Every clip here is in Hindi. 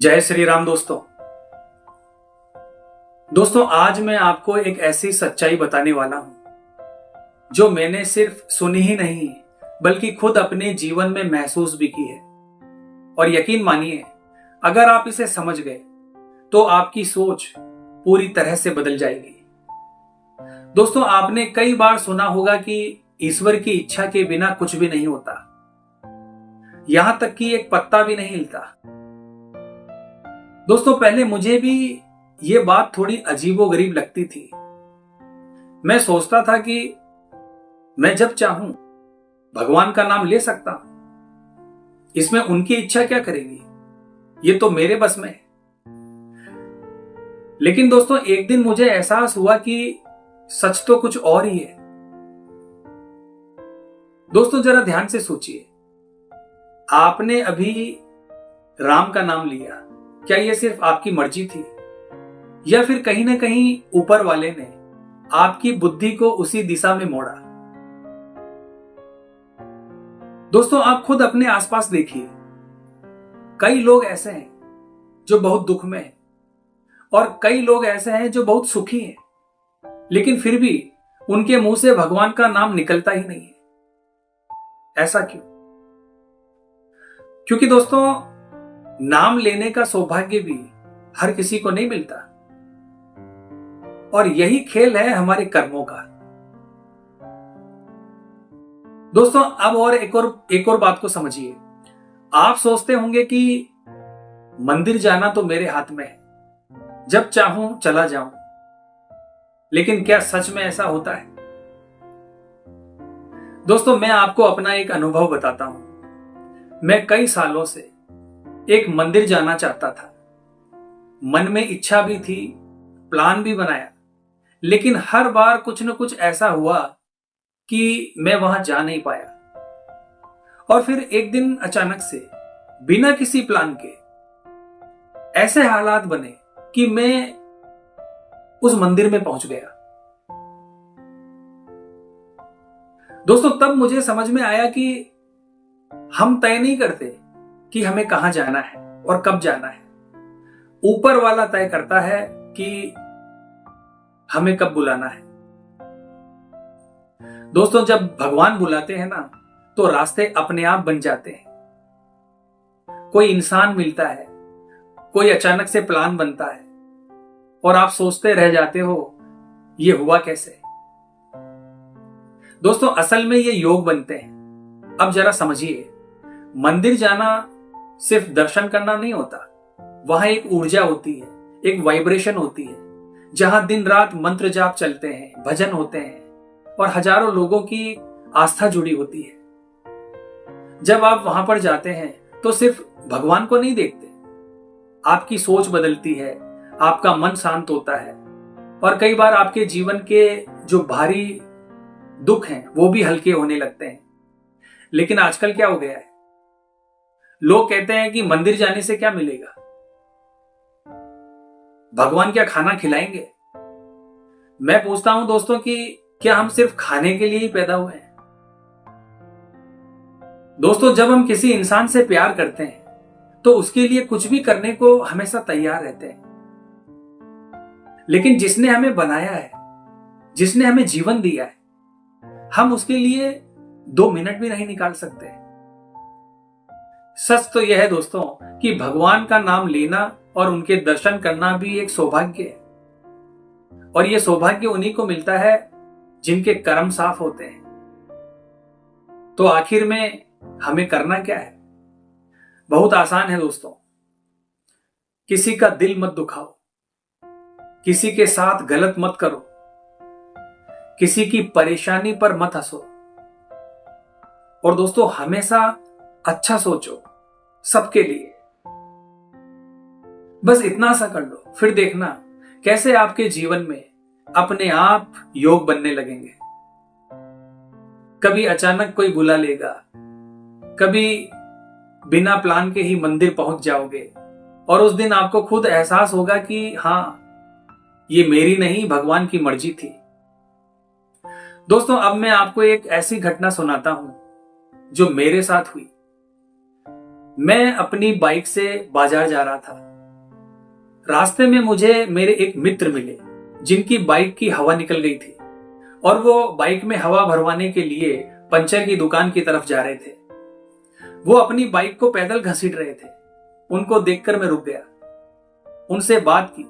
जय श्री राम दोस्तों आज मैं आपको एक ऐसी सच्चाई बताने वाला हूं जो मैंने सिर्फ सुनी ही नहीं बल्कि खुद अपने जीवन में महसूस भी की है। और यकीन मानिए, अगर आप इसे समझ गए तो आपकी सोच पूरी तरह से बदल जाएगी। दोस्तों, आपने कई बार सुना होगा कि ईश्वर की इच्छा के बिना कुछ भी नहीं होता, यहां तक कि एक पत्ता भी नहीं हिलता। दोस्तों, पहले मुझे भी ये बात थोड़ी अजीबोगरीब लगती थी। मैं सोचता था कि मैं जब चाहूं भगवान का नाम ले सकता हूं, इसमें उनकी इच्छा क्या करेगी, ये तो मेरे बस में है। लेकिन दोस्तों, एक दिन मुझे एहसास हुआ कि सच तो कुछ और ही है। दोस्तों, जरा ध्यान से सोचिए, आपने अभी राम का नाम लिया, क्या यह सिर्फ आपकी मर्जी थी या फिर कहीं ना कहीं ऊपर वाले ने आपकी बुद्धि को उसी दिशा में मोड़ा? दोस्तों, आप खुद अपने आसपास देखिए, कई लोग ऐसे हैं जो बहुत दुख में हैं और कई लोग ऐसे हैं जो बहुत सुखी हैं, लेकिन फिर भी उनके मुंह से भगवान का नाम निकलता ही नहीं है। ऐसा क्यों? क्योंकि दोस्तों, नाम लेने का सौभाग्य भी हर किसी को नहीं मिलता, और यही खेल है हमारे कर्मों का। दोस्तों, अब और एक और बात को समझिए। आप सोचते होंगे कि मंदिर जाना तो मेरे हाथ में है, जब चाहूं चला जाऊं, लेकिन क्या सच में ऐसा होता है? दोस्तों, मैं आपको अपना एक अनुभव बताता हूं। मैं कई सालों से एक मंदिर जाना चाहता था, मन में इच्छा भी थी, प्लान भी बनाया, लेकिन हर बार कुछ न कुछ ऐसा हुआ कि मैं वहां जा नहीं पाया। और फिर एक दिन अचानक से, बिना किसी प्लान के, ऐसे हालात बने कि मैं उस मंदिर में पहुंच गया। दोस्तों, तब मुझे समझ में आया कि हम तय नहीं करते कि हमें कहां जाना है और कब जाना है। ऊपर वाला तय करता है कि हमें कब बुलाना है। दोस्तों, जब भगवान बुलाते हैं ना, तो रास्ते अपने आप बन जाते हैं। कोई इंसान मिलता है, कोई अचानक से प्लान बनता है, और आप सोचते रह जाते हो ये हुआ कैसे। दोस्तों, असल में ये योग बनते हैं। अब जरा समझिए, मंदिर जाना सिर्फ दर्शन करना नहीं होता, वहां एक ऊर्जा होती है, एक वाइब्रेशन होती है, जहां दिन रात मंत्र जाप चलते हैं, भजन होते हैं और हजारों लोगों की आस्था जुड़ी होती है। जब आप वहां पर जाते हैं तो सिर्फ भगवान को नहीं देखते, आपकी सोच बदलती है, आपका मन शांत होता है, और कई बार आपके जीवन के जो भारी दुख हैं वो भी हल्के होने लगते हैं। लेकिन आजकल क्या हो गया है, लोग कहते हैं कि मंदिर जाने से क्या मिलेगा, भगवान क्या खाना खिलाएंगे? मैं पूछता हूं दोस्तों कि क्या हम सिर्फ खाने के लिए ही पैदा हुए हैं? दोस्तों, जब हम किसी इंसान से प्यार करते हैं तो उसके लिए कुछ भी करने को हमेशा तैयार रहते हैं। लेकिन जिसने हमें बनाया है, जिसने हमें जीवन दिया है, हम उसके लिए 2 मिनट भी नहीं निकाल सकते। सच तो यह है दोस्तों कि भगवान का नाम लेना और उनके दर्शन करना भी एक सौभाग्य है, और यह सौभाग्य उन्हीं को मिलता है जिनके कर्म साफ होते हैं। तो आखिर में हमें करना क्या है? बहुत आसान है दोस्तों। किसी का दिल मत दुखाओ, किसी के साथ गलत मत करो, किसी की परेशानी पर मत हंसो, और दोस्तों हमेशा अच्छा सोचो सबके लिए। बस इतना सा कर लो, फिर देखना कैसे आपके जीवन में अपने आप योग बनने लगेंगे। कभी अचानक कोई बुला लेगा, कभी बिना प्लान के ही मंदिर पहुंच जाओगे, और उस दिन आपको खुद एहसास होगा कि हां, ये मेरी नहीं, भगवान की मर्जी थी। दोस्तों, अब मैं आपको एक ऐसी घटना सुनाता हूं जो मेरे साथ हुई। मैं अपनी बाइक से बाजार जा रहा था। रास्ते में मुझे मेरे एक मित्र मिले जिनकी बाइक की हवा निकल गई थी और वो बाइक में हवा भरवाने के लिए पंचर की दुकान की तरफ जा रहे थे। वो अपनी बाइक को पैदल घसीट रहे थे। उनको देखकर मैं रुक गया, उनसे बात की।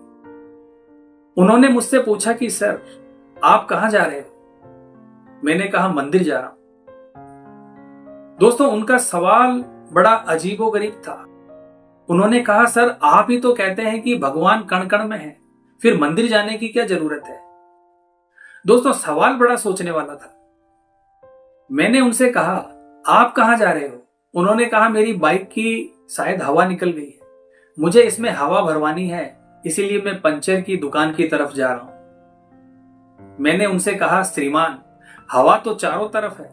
उन्होंने मुझसे पूछा कि सर, आप कहां जा रहे हो? मैंने कहा मंदिर जा रहा हूं। दोस्तों, उनका सवाल बड़ा अजीबोगरीब था। उन्होंने कहा, सर आप ही तो कहते हैं कि भगवान कण कण में है, फिर मंदिर जाने की क्या जरूरत है? दोस्तों, सवाल बड़ा सोचने वाला था। मैंने उनसे कहा, आप कहां जा रहे हो? उन्होंने कहा, मेरी बाइक की शायद हवा निकल गई है, मुझे इसमें हवा भरवानी है, इसीलिए मैं पंचर की दुकान की तरफ जा रहा हूं। मैंने उनसे कहा, श्रीमान, हवा तो चारों तरफ है,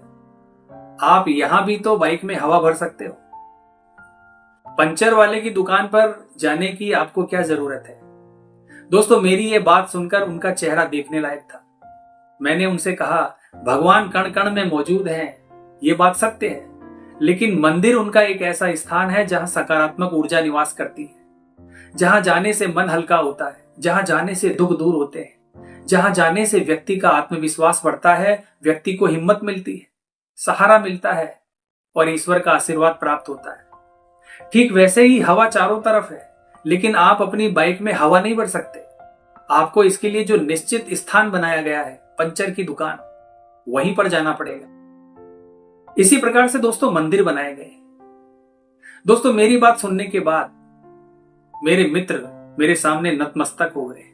आप यहां भी तो बाइक में हवा भर सकते हो। पंचर वाले की दुकान पर जाने की आपको क्या जरूरत है? दोस्तों, मेरी ये बात सुनकर उनका चेहरा देखने लायक था। मैंने उनसे कहा, भगवान कण कण में मौजूद हैं, ये बात सत्य है, लेकिन मंदिर उनका एक ऐसा स्थान है जहां सकारात्मक ऊर्जा निवास करती है, जहां जाने से मन हल्का होता है, जहां जाने से दुख दूर होते हैं, जहां जाने से व्यक्ति का आत्मविश्वास बढ़ता है, व्यक्ति को हिम्मत मिलती है, सहारा मिलता है और ईश्वर का आशीर्वाद प्राप्त होता है। ठीक वैसे ही हवा चारों तरफ है, लेकिन आप अपनी बाइक में हवा नहीं भर सकते। आपको इसके लिए जो निश्चित स्थान बनाया गया है, पंचर की दुकान, वहीं पर जाना पड़ेगा। इसी प्रकार से दोस्तों मंदिर बनाए गए। दोस्तों, मेरी बात सुनने के बाद मेरे मित्र मेरे सामने नतमस्तक हो गए।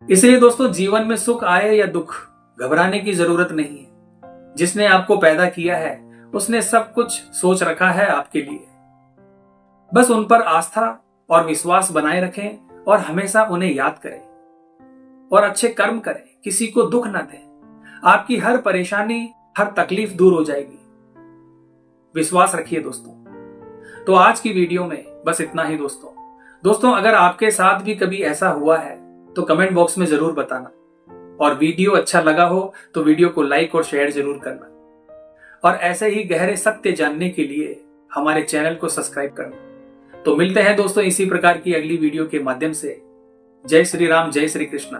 इसलिए दोस्तों, जीवन में सुख आए या दुख, घबराने की जरूरत नहीं है। जिसने आपको पैदा किया है उसने सब कुछ सोच रखा है आपके लिए। बस उन पर आस्था और विश्वास बनाए रखें और हमेशा उन्हें याद करें और अच्छे कर्म करें, किसी को दुख ना दें। आपकी हर परेशानी, हर तकलीफ दूर हो जाएगी। विश्वास रखिए दोस्तों। तो आज की वीडियो में बस इतना ही दोस्तों, अगर आपके साथ भी कभी ऐसा हुआ है तो कमेंट बॉक्स में जरूर बताना, और वीडियो अच्छा लगा हो तो वीडियो को लाइक और शेयर जरूर करना, और ऐसे ही गहरे सत्य जानने के लिए हमारे चैनल को सब्सक्राइब करना। तो मिलते हैं दोस्तों इसी प्रकार की अगली वीडियो के माध्यम से। जय श्री राम, जय श्री कृष्णा।